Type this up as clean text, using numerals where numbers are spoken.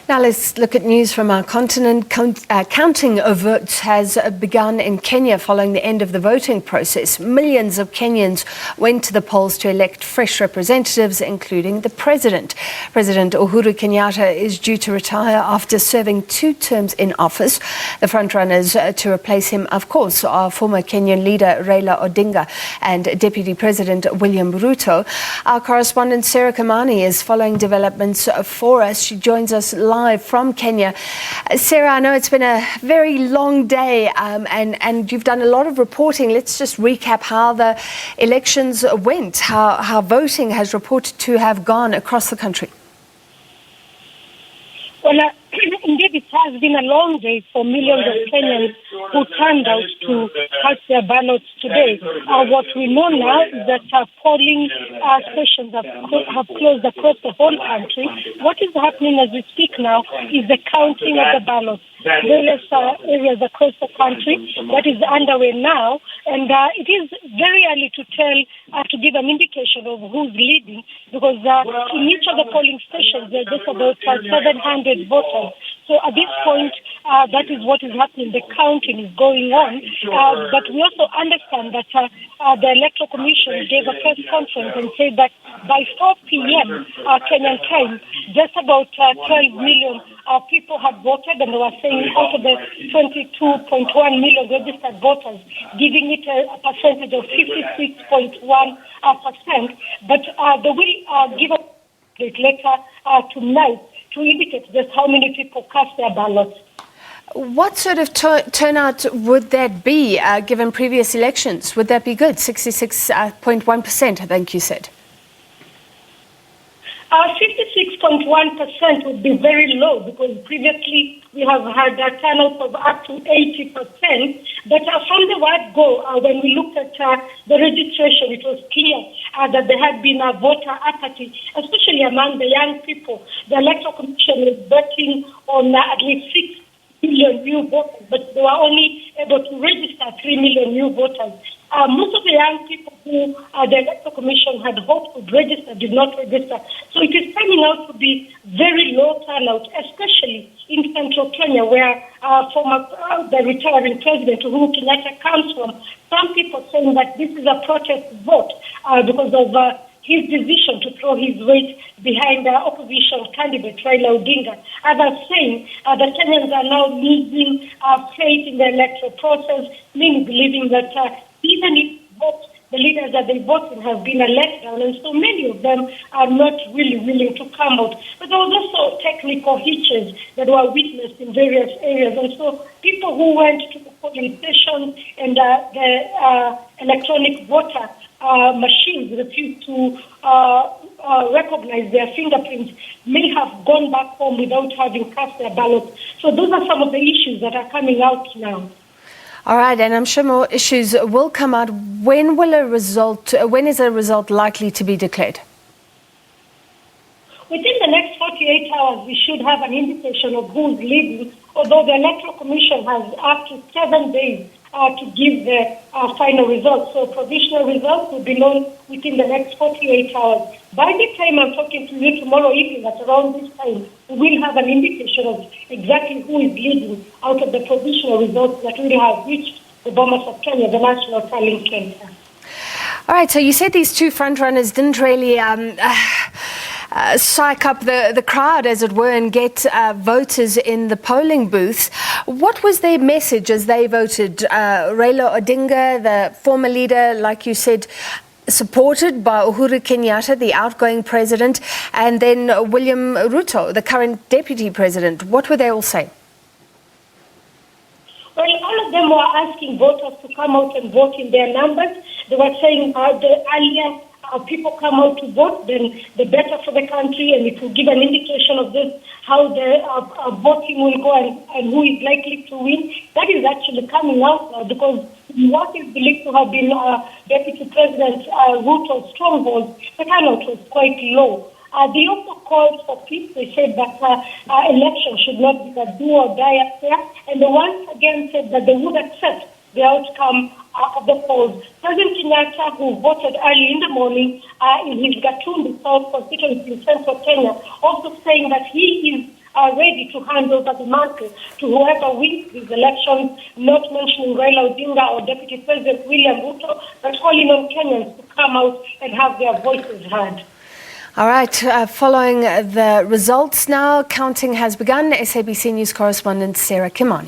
Now let's look at news from our continent. Counting of votes has begun in Kenya following the end of the voting process. Millions of Kenyans went to the polls to elect fresh representatives, including the president. President Uhuru Kenyatta is due to retire after serving 2 terms in office. The frontrunners to replace him, of course, are former Kenyan leader Raila Odinga and Deputy President William Ruto. Our correspondent Sarah Kimani is following developments for us. She joins us live from Kenya. Sarah, I know it's been a very long day and you've done a lot of reporting. Let's just recap how the elections went, how voting has reported to have gone across the country. Well, indeed, it has been a long day for millions of Kenyans who turned out to cast their ballots today. What we know now is that polling stations have closed across the whole country. What is happening as we speak now is the counting of the ballots. Various areas across the country that is underway now, and it is very early to tell, to give an indication of who's leading, because in each of the polling stations there are just about 700 voters. So at this point, that is what is happening. The counting is going on, but we also understand that the Electoral Commission gave a press conference and said that by 4 p.m. Kenyan time, just about 12 million people had voted, and they were saying out of the 22.1 million registered voters, giving it a percentage of 56.1%. But they will give a later tonight to indicate just how many people cast their ballots. What sort of turnout would that be, given previous elections? Would that be good? 66.1%, I think you said. 56.1% would be very low, because previously we have had a turnout of up to 80%. But from the word go, when we looked at the registration, it was clear that there had been a voter apathy, especially among the young people. The Electoral Commission is betting on at least 6 million new voters, but they were only able to register 3 million new voters. Most of the young people who the Electoral Commission had hoped would register did not register. So it is turning out to be very low turnout, especially in central Kenya, where the retiring president Uhuru Kenyatta comes from. Some people saying that this is a protest vote because of his decision to throw his weight behind the opposition candidate Raila Odinga. Others saying that Kenyans are now losing faith in the electoral process, many believing that even if the leaders that they voted have been elected, and so many of them are not really willing to come out. But there was also technical hitches that were witnessed in various areas, and so people who went to the polling stations and the electronic voter machines refused to recognize their fingerprints may have gone back home without having cast their ballots. So those are some of the issues that are coming out now. All right, and I'm sure more issues will come out. When is a result likely to be declared? Within the next 48 hours, we should have an indication of who's leading, although the Electoral Commission has up to 7 days to give the final results. So provisional results will be known within the next 48 hours. By the time I'm talking to you tomorrow evening at around this time, we will have an indication of exactly who is leading out of the provisional results that will have reached the Bomas of Kenya, the National Tallying Center. All right, so you said these 2 frontrunners didn't really psych up the crowd, as it were, and get voters in the polling booths. What was their message as they voted? Raila Odinga, the former leader, like you said, supported by Uhuru Kenyatta, the outgoing president, and then William Ruto, the current deputy president. What were they all saying? Well, all of them were asking voters to come out and vote in their numbers. They were saying the earlier people come out to vote, then the better for the country, and it will give an indication of this, how the voting will go and who is likely to win. That is actually coming out now, because what is believed to have been Deputy President Ruto's stronghold, the turnout was quite low. They also called for peace. They said that elections should not be a do or die affair, and they once again said that they would accept the outcome of the polls. President Kenyatta, who voted early in the morning in his Gatumbi South constituency in central Kenya, also saying that he is are ready to hand over the mantle to whoever wins these elections, not mentioning Raila Odinga or Deputy President William Ruto, but calling on Kenyans to come out and have their voices heard. All right, following the results now, counting has begun. SABC News correspondent Sarah Kimani.